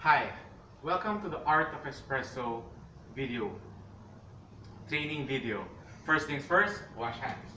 Hi, welcome to the Art of Espresso video, training video. First things first, wash hands.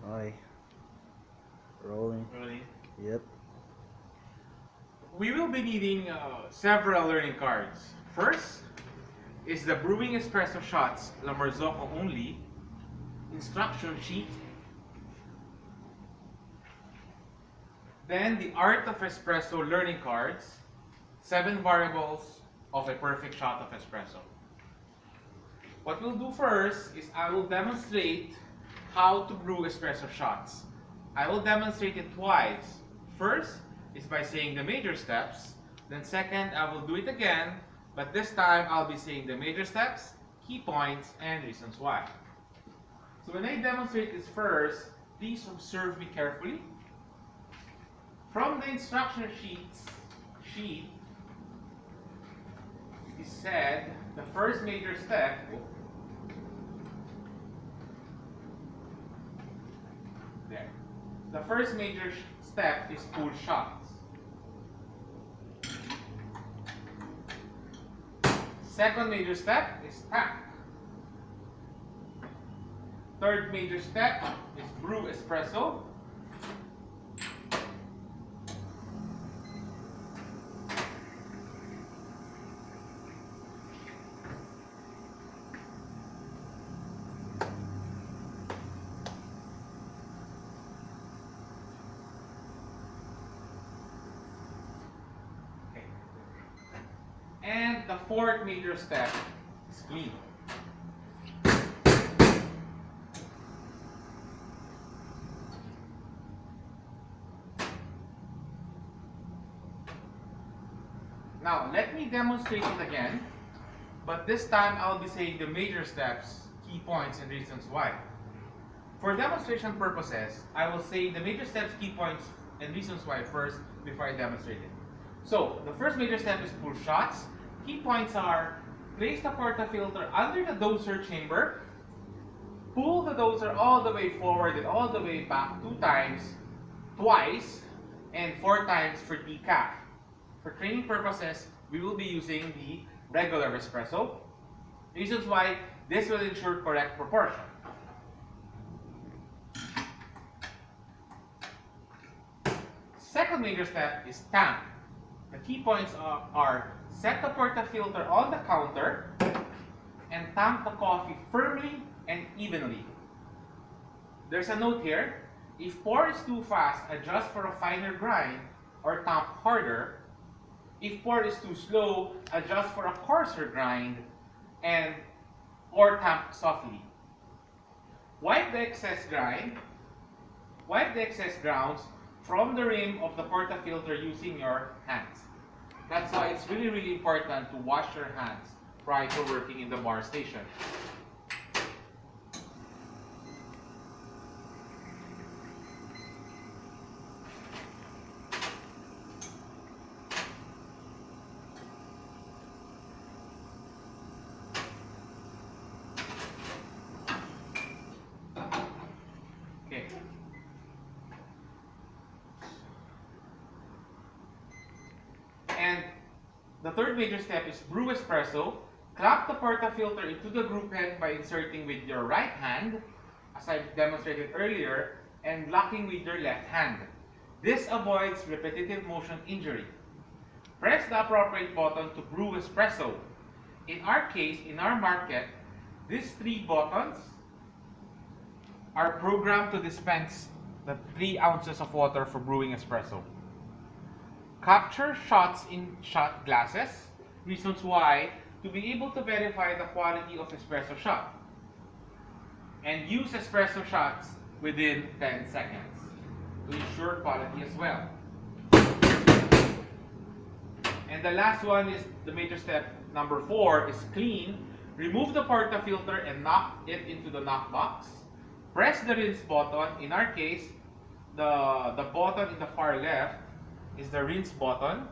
Hi. Rolling. Really? Yep. We will be needing several learning cards. First is the Brewing Espresso Shots La Marzocco Only instruction sheet. Then the Art of Espresso learning cards, 7 variables of a perfect shot of espresso. What we'll do first is I will demonstrate how to brew espresso shots. I will demonstrate it twice. First is by saying the major steps. Then second, I will do it again, but this time I'll be saying the major steps, key points, and reasons why. So when I demonstrate this first, please observe me carefully. From the instruction sheet, it is said the first major step there. The first major step is pull shots. Second major step is tap. Third major step is brew espresso. And the fourth major step is clean. Now, let me demonstrate it again, but this time I'll be saying the major steps, key points, and reasons why. For demonstration purposes, I will say the major steps, key points, and reasons why first before I demonstrate it. So, the first major step is pull shots. Key points are place the portafilter under the doser chamber, pull the doser all the way forward and all the way back 2 times, twice, and 4 times for decaf. For training purposes, we will be using the regular espresso. Reasons why: this will ensure correct proportion. Second major step is tamp. The key points are set the portafilter on the counter and tamp the coffee firmly and evenly. There's a note here: if pour is too fast, adjust for a finer grind or tamp harder. If pour is too slow, adjust for a coarser grind or tamp softly. Wipe the excess grounds from the rim of the portafilter using your hands. That's why it's really important to wash your hands prior to working in the bar station. Okay. And the third major step is brew espresso. Clamp the portafilter into the group head by inserting with your right hand, as I demonstrated earlier, and locking with your left hand. This avoids repetitive motion injury. Press the appropriate button to brew espresso. In our case, in our market, these 3 buttons are programmed to dispense the 3 ounces of water for brewing espresso. Capture shots in shot glasses. Reasons why: to be able to verify the quality of espresso shot. And use espresso shots within 10 seconds to ensure quality as well. And the last one is the major step number 4 is clean. Remove the portafilter and knock it into the knock box. Press the rinse button. In our case, the button in the far left is the rinse button.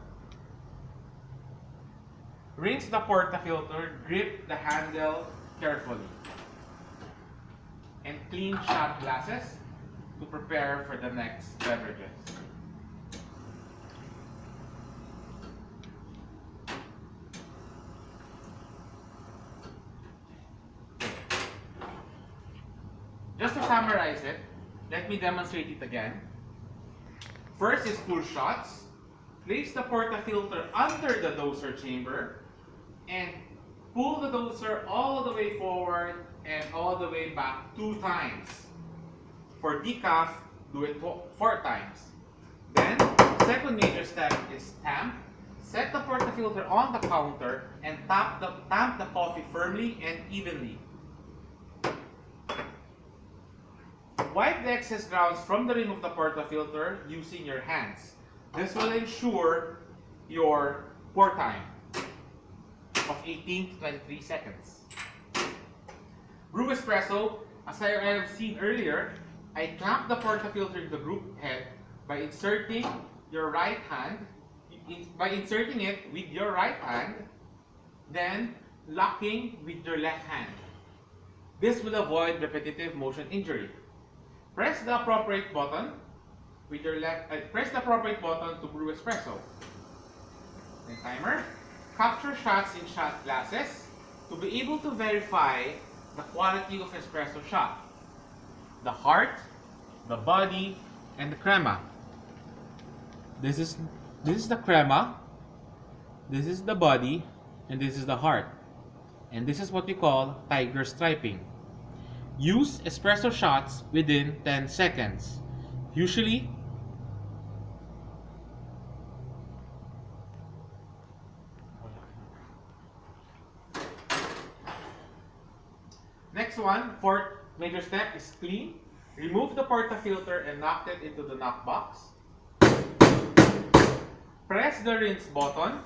Rinse the portafilter, grip the handle carefully. And clean shot glasses to prepare for the next beverages. Just to summarize it, let me demonstrate it again. First is pull shots. Place the portafilter under the doser chamber and pull the doser all the way forward and all the way back 2 times. For decaf, do it 4 times. Then, second major step is tamp. Set the portafilter on the counter and tamp the coffee firmly and evenly. Wipe the excess grounds from the rim of the portafilter using your hands. This will ensure your pour time of 18 to 23 seconds. Brew espresso, as I have seen earlier, I clamp the portafilter in the group head by inserting your right hand, inserting it with your right hand, then locking with your left hand. This will avoid repetitive motion injury. Press the appropriate button with your left. Press the appropriate button to brew espresso. Then timer. Capture shots in shot glasses to be able to verify the quality of espresso shot. The heart, the body, and the crema. This is the crema. This is the body, and this is the heart. And this is what we call tiger striping. Use espresso shots within 10 seconds. Usually, next one, fourth major step is clean. Remove the portafilter and knock it into the knock box. Press the rinse button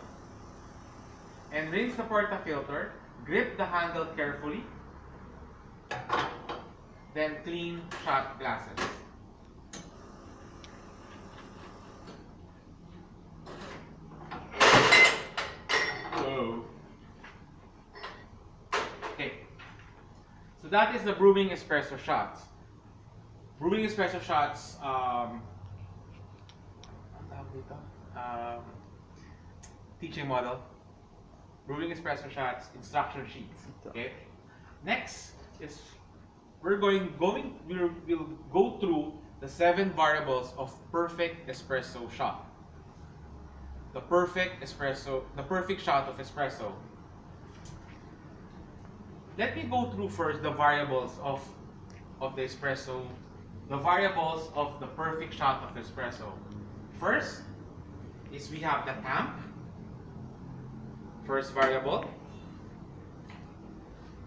and rinse the portafilter. Grip the handle carefully. Then clean shot glasses. Whoa. Okay. So that is the brewing espresso shots. Brewing espresso shots, teaching model. Brewing espresso shots, instruction sheets. Okay. Next is we'll go through the 7 variables of perfect espresso shot. The perfect shot of espresso. Let me go through first the variables of the espresso, the variables of the perfect shot of espresso. First is we have the tamp, first variable.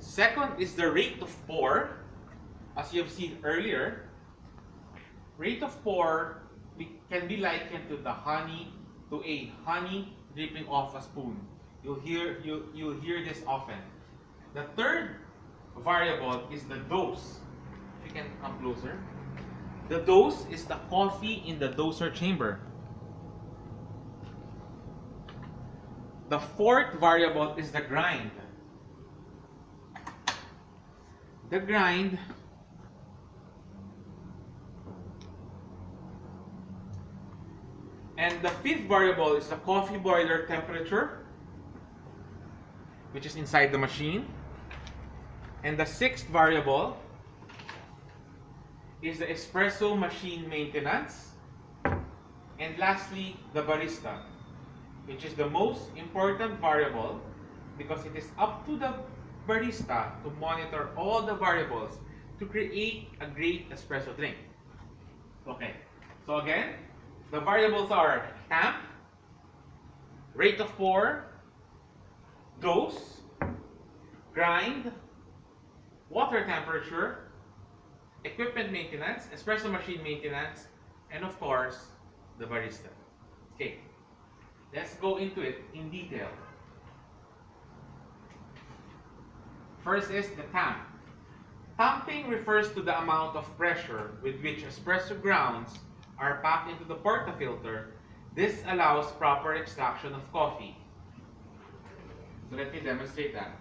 Second is the rate of pour. As you have seen earlier, rate of pour can be likened to a honey dripping off a spoon. You'll hear this often. The third variable is the dose. If you can come closer. The dose is the coffee in the doser chamber. The fourth variable is the grind. The grind and the fifth variable is the coffee boiler temperature, which is inside the machine. And the sixth variable is the espresso machine maintenance. And lastly, the barista, which is the most important variable because it is up to the barista to monitor all the variables to create a great espresso drink. Okay, so again, the variables are tamp, rate of pour, dose, grind, water temperature, equipment maintenance, espresso machine maintenance, and of course, the barista. Okay, let's go into it in detail. First is the tamp. Tamping refers to the amount of pressure with which espresso grounds are packed into the portafilter. This allows proper extraction of coffee. So let me demonstrate that.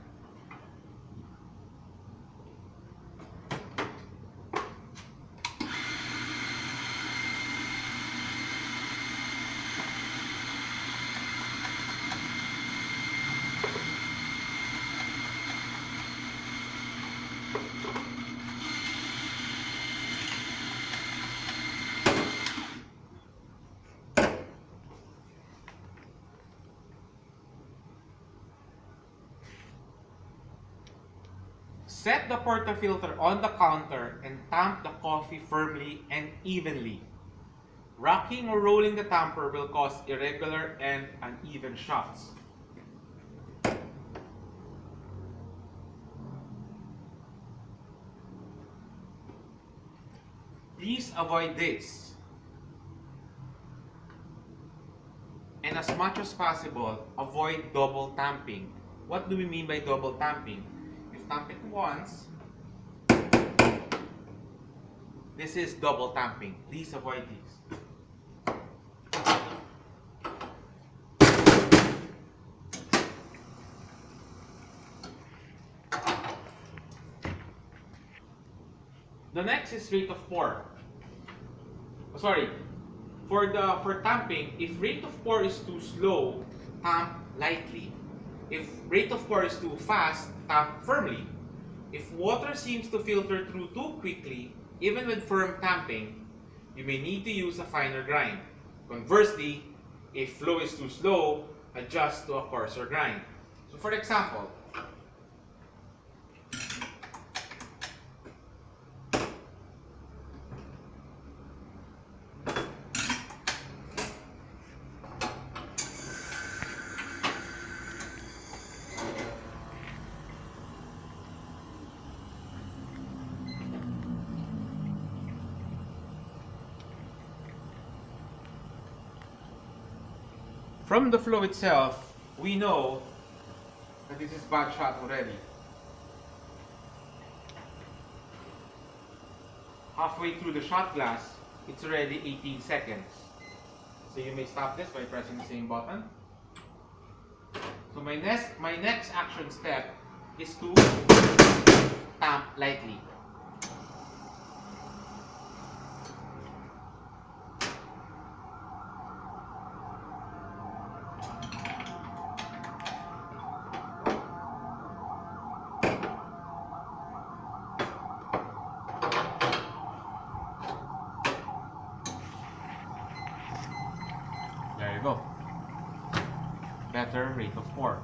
Set the portafilter on the counter and tamp the coffee firmly and evenly. Rocking or rolling the tamper will cause irregular and uneven shots. Please avoid this. And as much as possible, avoid double tamping. What do we mean by double tamping? Tamp it once. This is double tamping. Please avoid this. The next is rate of pour. Oh, sorry. For tamping, if rate of pour is too slow, tamp lightly. If rate of pour is too fast, tamp firmly. If water seems to filter through too quickly, even with firm tamping, you may need to use a finer grind. Conversely, if flow is too slow, adjust to a coarser grind. So for example, from the flow itself, we know that this is bad shot already. Halfway through the shot glass, it's already 18 seconds. So you may stop this by pressing the same button. So my next action step is to tamp lightly. There you go. Better rate of pour.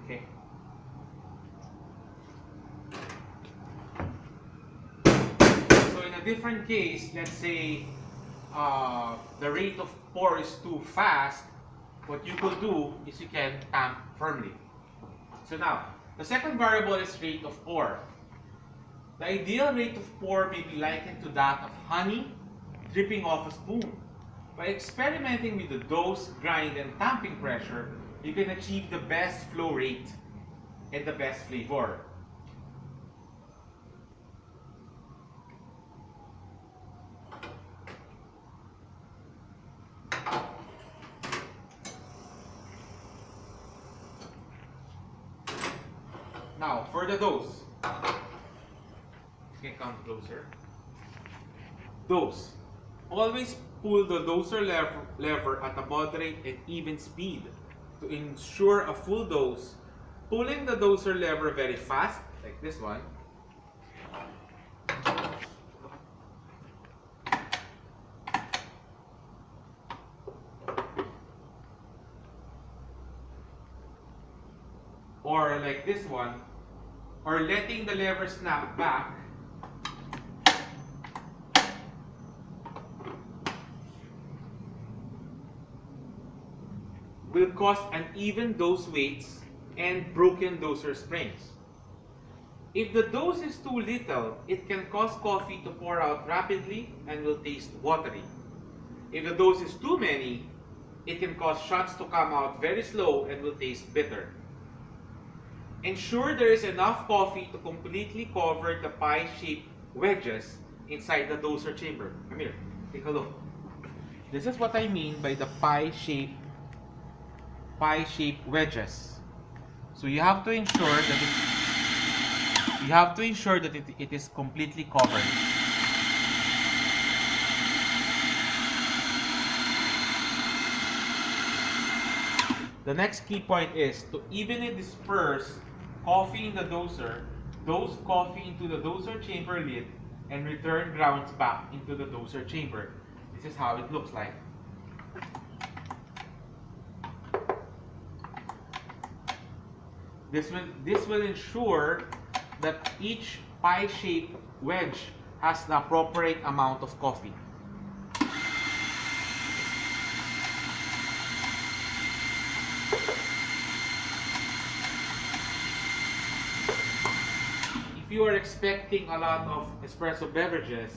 Okay. So in a different case, let's say the rate of pour is too fast, what you could do is you can tamp firmly. So now, the second variable is rate of pour. The ideal rate of pour may be likened to that of honey dripping off a spoon. By experimenting with the dose, grind, and tamping pressure, you can achieve the best flow rate and the best flavor. Now, for the dose. Okay, come closer. Dose. Always pull the doser lever at a moderate and even speed to ensure a full dose. Pulling the doser lever very fast, like this one, or like this one, or letting the lever snap back, will cause uneven dose weights and broken doser springs. If the dose is too little, it can cause coffee to pour out rapidly and will taste watery. If the dose is too many, it can cause shots to come out very slow and will taste bitter. Ensure there is enough coffee to completely cover the pie-shaped wedges inside the doser chamber. Come here, take a look. This is what I mean by the pie-shaped wedges. So you have to ensure that it is completely covered. The next key point is to evenly disperse coffee in the doser, dose coffee into the doser chamber lid, and return grounds back into the doser chamber. This is how it looks like. This will ensure that each pie-shaped wedge has the appropriate amount of coffee. If you are expecting a lot of espresso beverages,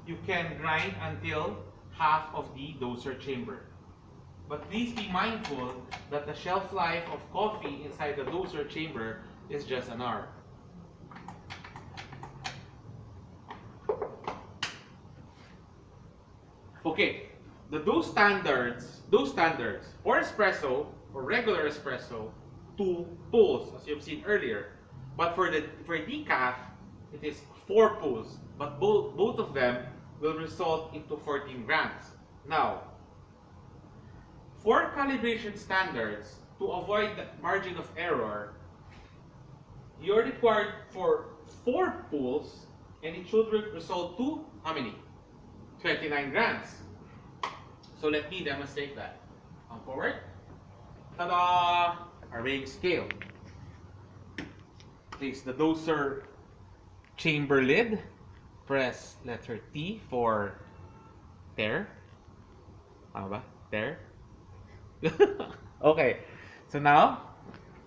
you can grind until half of the doser chamber. But please be mindful that the shelf life of coffee inside the doser chamber is just an hour. Okay, those standards for espresso, for regular espresso, 2 pulls, as you've seen earlier. But for decaf, it is 4 pulls. But both of them will result into 14 grams. Now, for calibration standards, to avoid the margin of error, you're required for 4 pulls, and it should result to how many? 29 grams. So let me demonstrate that. Come forward. Ta-da! Our weighing scale. Place the doser chamber lid. Press letter T for there. Ano ba? There. Okay. So now,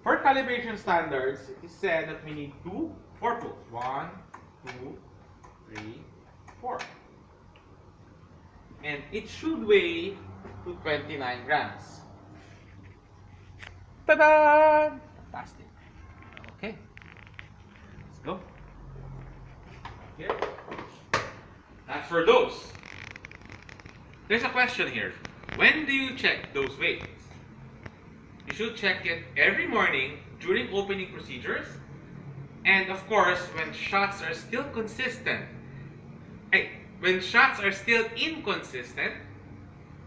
for calibration standards, it is said that we need 4 pulls. 1, 2, 3, 4. And it should weigh to 29 grams. Ta-da! Fantastic. Okay. Let's go. Here. That's for those. There's a question here. When do you check those weights? You should check it every morning during opening procedures, and of course when shots are still consistent. When shots are still inconsistent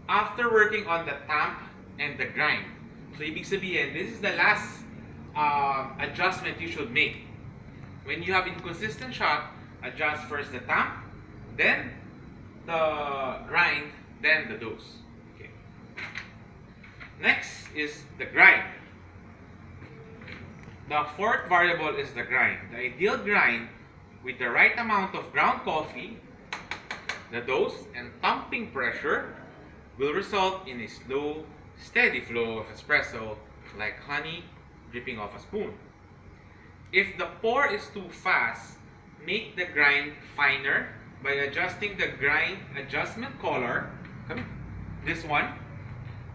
after working on the tamp and the grind. So ibig sabihin, this is the last adjustment you should make. When you have inconsistent shot, adjust first the tamp, then the grind, then the dose. Okay. Next is the grind. The fourth variable is the grind. The ideal grind with the right amount of ground coffee, the dose, and thumping pressure will result in a slow, steady flow of espresso like honey dripping off a spoon. If the pour is too fast, make the grind finer by adjusting the grind adjustment collar. This one,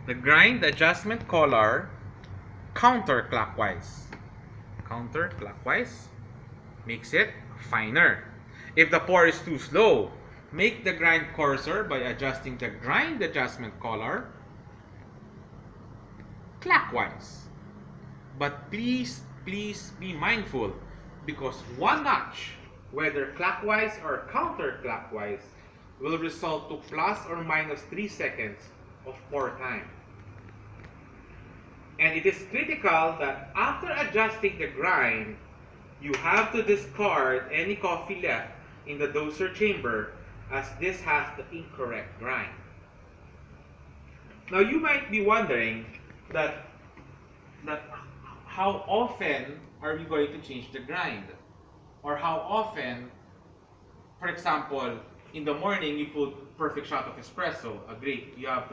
the grind adjustment collar counterclockwise. Counterclockwise makes it finer. If the pour is too slow, make the grind coarser by adjusting the grind adjustment collar clockwise. But please be mindful, because one notch, whether clockwise or counterclockwise, will result to plus or minus 3 seconds of pour time. And it is critical that after adjusting the grind, you have to discard any coffee left in the doser chamber, as this has the incorrect grind. Now you might be wondering that how often are we going to change the grind? Or how often, for example, in the morning you put perfect shot of espresso, great, you have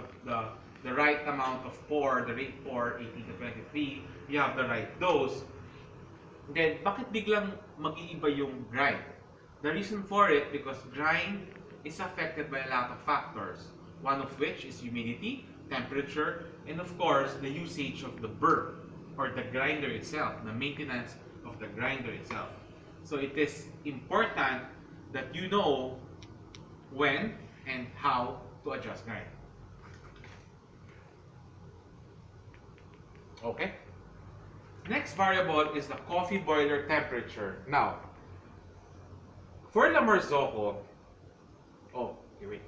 the right amount of pour, the rate pour, 18 to 23, you have the right dose. Then, bakit biglang mag-iiba yung grind? The reason for it, because grind is affected by a lot of factors, one of which is humidity, temperature, and of course, the usage of the burr, or the grinder itself, the maintenance of the grinder itself. So it is important that you know when and how to adjust grind. Okay? Next variable is the coffee boiler temperature. Now, for the Marzocco, wait.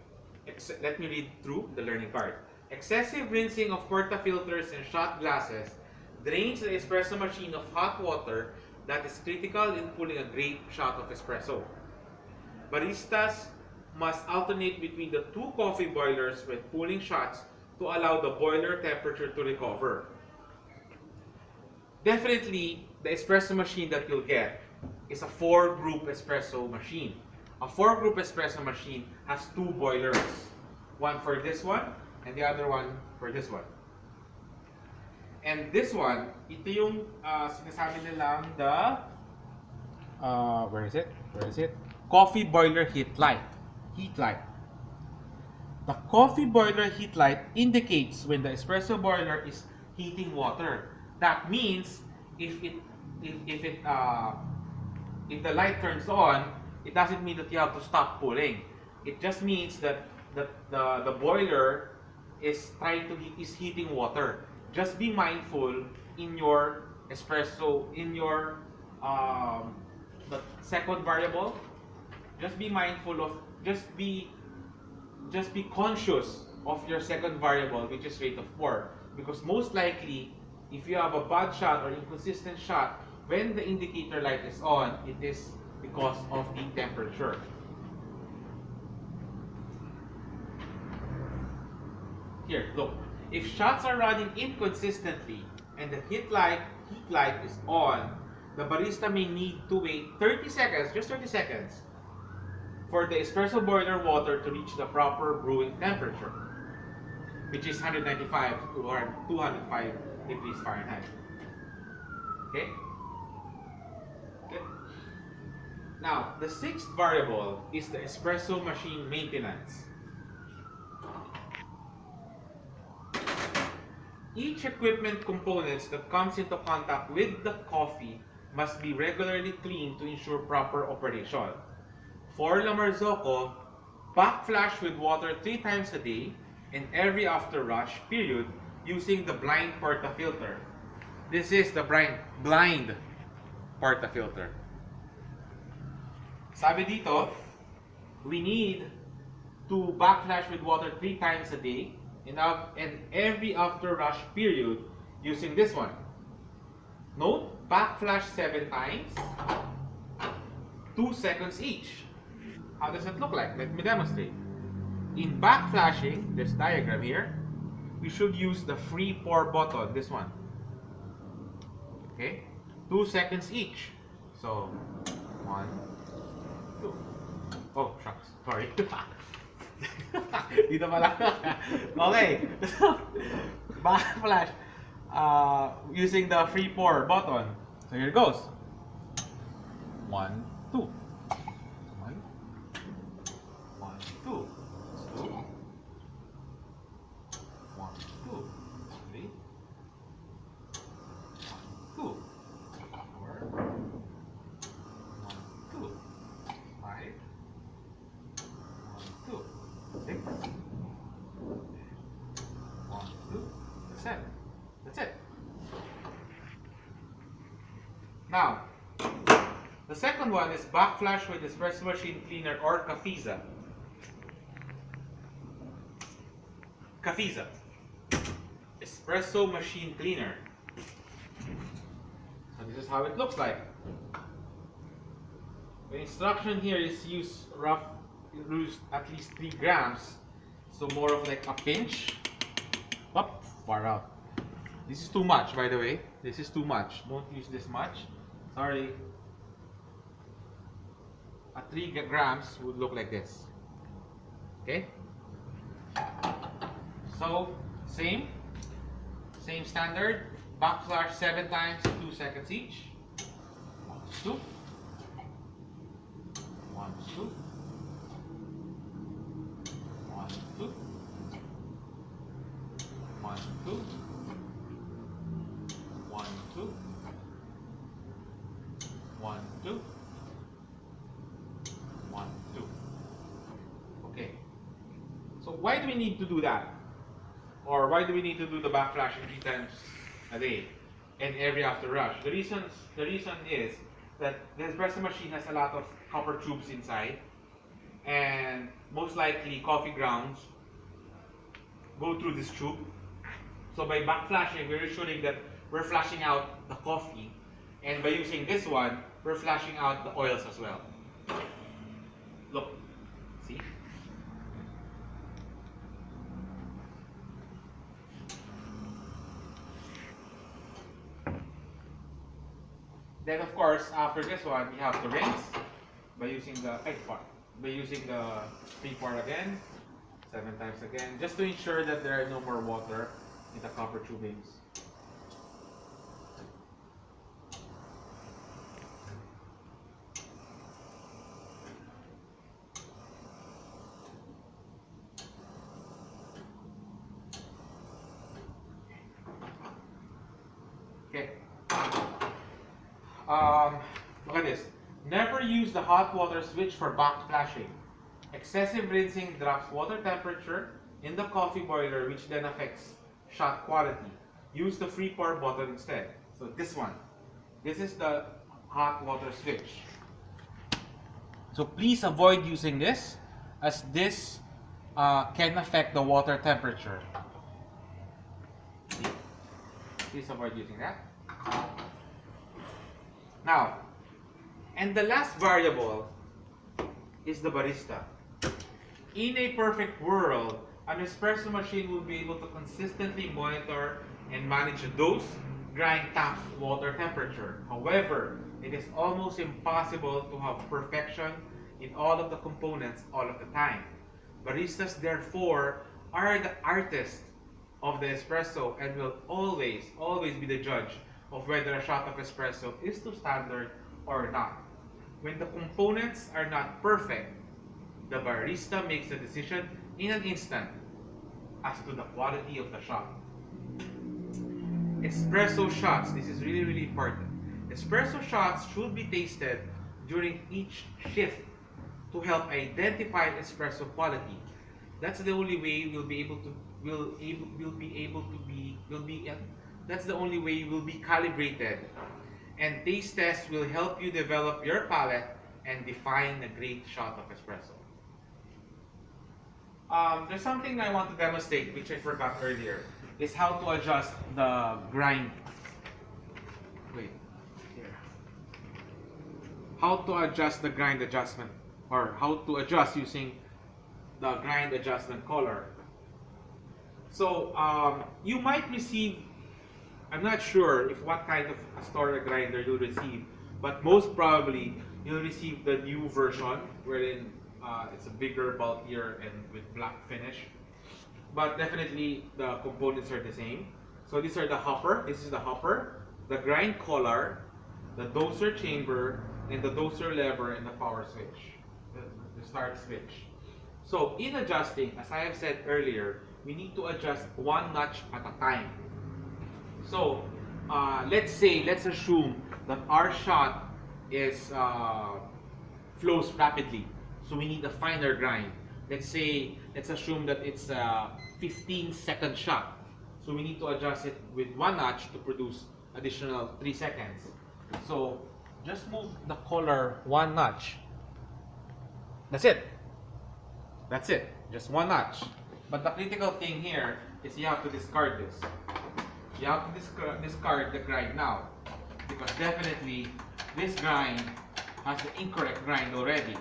Let me read through the learning part. Excessive rinsing of portafilters and shot glasses drains the espresso machine of hot water that is critical in pulling a great shot of espresso. Baristas must alternate between the two coffee boilers when pulling shots to allow the boiler temperature to recover. Definitely, the espresso machine that you'll get is a 4-group espresso machine. A 4-group espresso machine has 2 boilers. One for this one, and the other one for this one. And this one, ito yung sinasabi nilang the, where is it? Coffee boiler heat light. The coffee boiler heat light indicates when the espresso boiler is heating water. That means if the light turns on, it doesn't mean that you have to stop pulling. It just means that the boiler is heating water. Just be mindful in your espresso, in your the second variable. Just be mindful of, just be conscious of your second variable, which is rate of pour, because most likely, if you have a bad shot or inconsistent shot, when the indicator light is on, it is because of the temperature. Here, look. If shots are running inconsistently and the heat light is on, the barista may need to wait 30 seconds, just 30 seconds, for the espresso boiler water to reach the proper brewing temperature, which is 195 to 205 degrees Fahrenheit. Okay? Good. Now, the 6th variable is the espresso machine maintenance. Each equipment components that comes into contact with the coffee must be regularly cleaned to ensure proper operation. For La Marzocco, backflash with water 3 times a day and every after rush period using the blind portafilter. This is the blind portafilter. Sabi dito, we need to backflash with water 3 times a day and every after rush period using this one. Note, backflash 7 times, 2 seconds each. How does it look like? Let me demonstrate. In backflashing, this diagram here, we should use the free pour button, this one. Okay? 2 seconds each. So, 1, 2. Oh, shucks. Sorry. Dito pala. Okay. Backflash. Using the free pour button. So here it goes. 1, 2. 1, 2. 2. 1, 2. 3. 1, 2. 4. 1, 2. 5. 1, 2. 6. 1, 2. 7. That's it. Now, the second one is backflash with espresso machine cleaner or Cafiza. Cafiza, espresso machine cleaner. So this is how it looks like. The instruction here is use at least 3 grams, so more of like a pinch. Up, far out. This is too much, by the way. This is too much. Don't use this much. Sorry. A 3 grams would look like this. Okay? So, same standard. Backflash 7 times, 2 seconds each. 1, 2. 1, 2. 1, 2. 1, 2. 1, 2. 1, 2. 1, 2. Okay. So why do we need to do that? Or why do we need to do the backflashing 3 times a day and every after rush? The reason is that the espresso machine has a lot of copper tubes inside, and most likely coffee grounds go through this tube. So by backflashing, we're ensuring that we're flashing out the coffee, and by using this one, we're flashing out the oils as well. Look, see? Then of course, after this one, we have to rinse by using the free part again, 7 times again, just to ensure that there are no more water in the copper tubings. Okay. Look at this. Never use the hot water switch for backflashing. Excessive rinsing drops water temperature in the coffee boiler, which then affects shot quality. Use the free pour button instead. So this one. This is the hot water switch. So please avoid using this, as this can affect the water temperature. Please avoid using that. Now, and the last variable is the barista. In a perfect world, an espresso machine will be able to consistently monitor and manage the dose, grind, tap, water temperature. However, it is almost impossible to have perfection in all of the components all of the time. Baristas, therefore, are the artists of the espresso and will always be the judge of whether a shot of espresso is to standard or not. When the components are not perfect, the barista makes the decision in an instant as to the quality of the shot. Espresso shots, this is really important. Espresso shots should be tasted during each shift to help identify espresso quality. That's the only way that's the only way we'll be calibrated. And taste tests will help you develop your palate and define a great shot of espresso. There's something I want to demonstrate, which I forgot earlier, is how to adjust the grind. Wait, here. How to adjust the grind adjustment, or how to adjust using the grind adjustment color. So you might receive, I'm not sure if what kind of a store grinder you'll receive, but most probably you'll receive the new version wherein it's a bigger, bulkier, and with black finish. But definitely the components are the same. So these are the hopper. This is the hopper, the grind collar, the doser chamber, and the doser lever and the power switch, the start switch. So in adjusting, as I have said earlier, we need to adjust one notch at a time. So let's assume that our shot is flows rapidly. So we need a finer grind. Let's assume that it's a 15-second shot. So we need to adjust it with one notch to produce additional 3 seconds. So just move the collar one notch. That's it. That's it. Just one notch. But the critical thing here is you have to discard this. You have to discard the grind now, because definitely this grind has the incorrect grind already.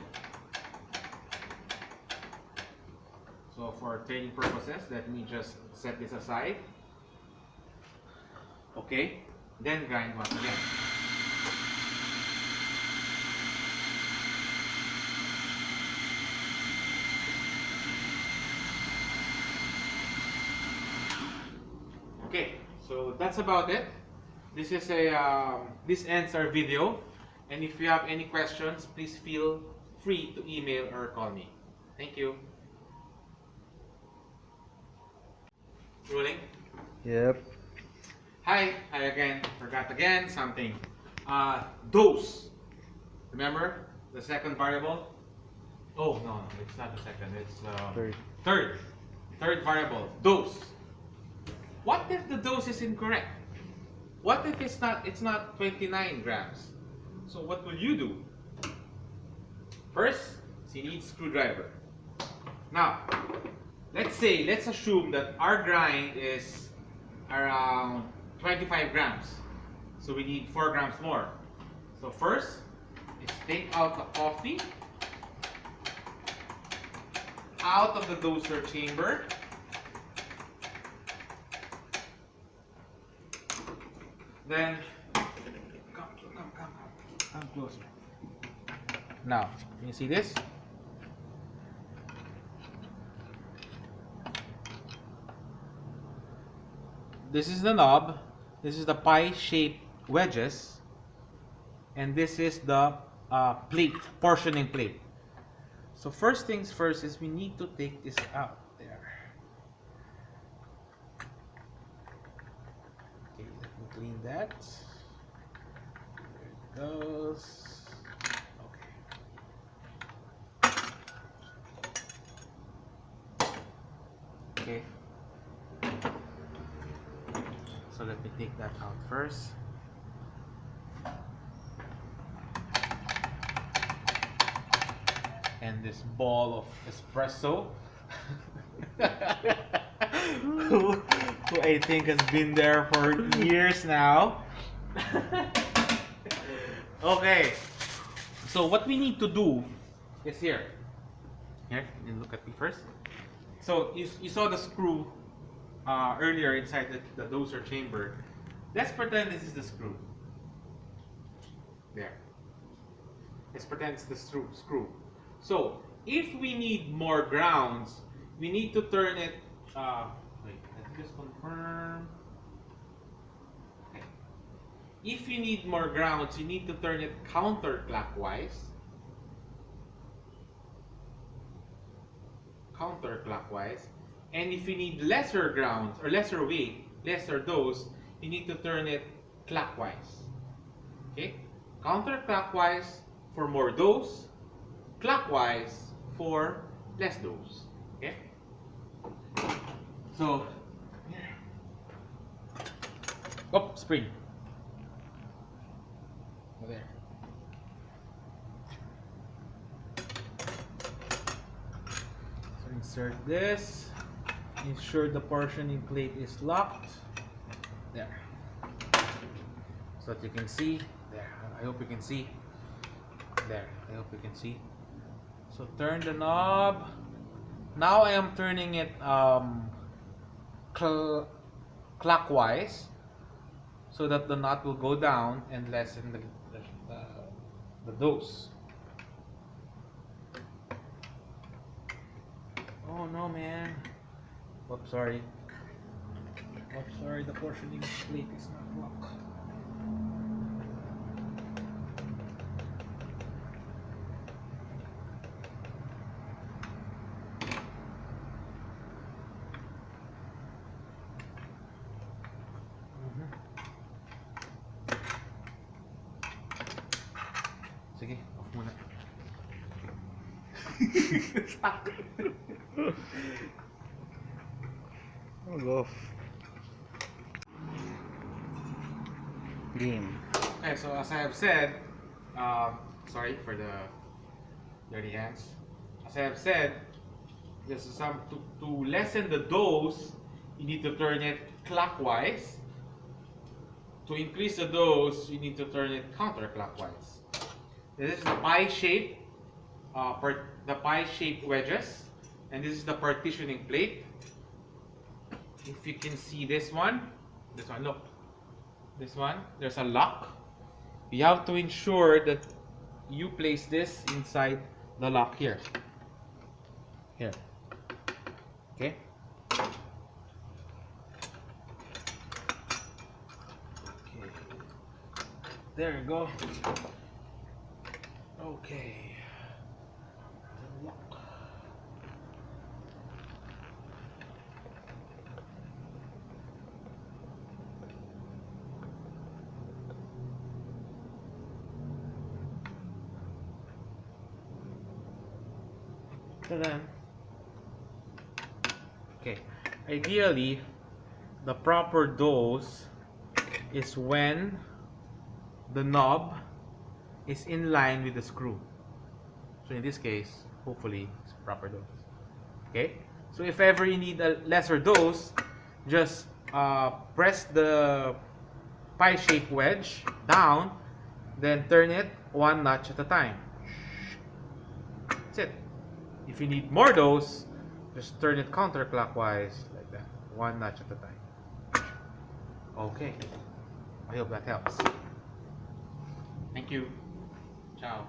So for training purposes, let me just set this aside. Okay, then grind once again. Okay, so that's about it. This is this ends our video, and if you have any questions, please feel free to email or call me. Thank you. Rolling. Yep. Hi again. Forgot again something. Dose. Remember the second variable? Oh no, it's not the second. It's third variable. Dose. What if the dose is incorrect? What if it's not 29 grams? So what will you do? First, you need screwdriver. Now, let's assume that our grind is around 25 grams. So we need 4 grams more. So first, is take out the coffee out of the doser chamber. Then come closer. Now, can you see this? This is the knob. This is the pie-shaped wedges, and this is the plate, portioning plate. So first things first is we need to take this out there. Okay, let me clean that. There it goes. Okay. So let me take that out first. And this ball of espresso who I think has been there for years now. Okay, so what we need to do is here, you look at me first. So you saw the screw earlier inside the doser chamber. Let's pretend this is the screw. There. Let's pretend it's the screw. So if we need more grounds, we need to turn it. Wait, let me just confirm. Okay. If you need more grounds, you need to turn it counterclockwise. And if you need lesser grounds or lesser weight, lesser dose, you need to turn it clockwise. Okay? Counterclockwise for more dose, clockwise for less dose. Okay? So, oh, spring. There. So insert this. Ensure the portioning plate is locked. There. So that you can see. There. I hope you can see. There. I hope you can see. So turn the knob. Now I am turning it clockwise so that the knot will go down and lessen the dose. Oh no, man. Oops, sorry. Oops, sorry, the portioning plate is not locked. Sige, off muna. Stuck. I'll off. Game. Okay, so as I have said, sorry for the dirty hands. As I have said, this is to lessen the dose, you need to turn it clockwise. To increase the dose, you need to turn it counterclockwise. This is the pie-shaped, wedges, and this is the partitioning plate. If you can see this one, look. this one, there's a lock. You have to ensure that you place this inside the lock here. Here. Okay. Okay. There you go. Okay. Lock. Ta-da. Okay, ideally, the proper dose is when the knob is in line with the screw. So in this case, hopefully, it's proper dose. Okay, so if ever you need a lesser dose, just press the pie-shaped wedge down, then turn it one notch at a time. That's it. If you need more dose, just turn it counterclockwise like that, one notch at a time. Okay, I hope that helps. Thank you. Ciao.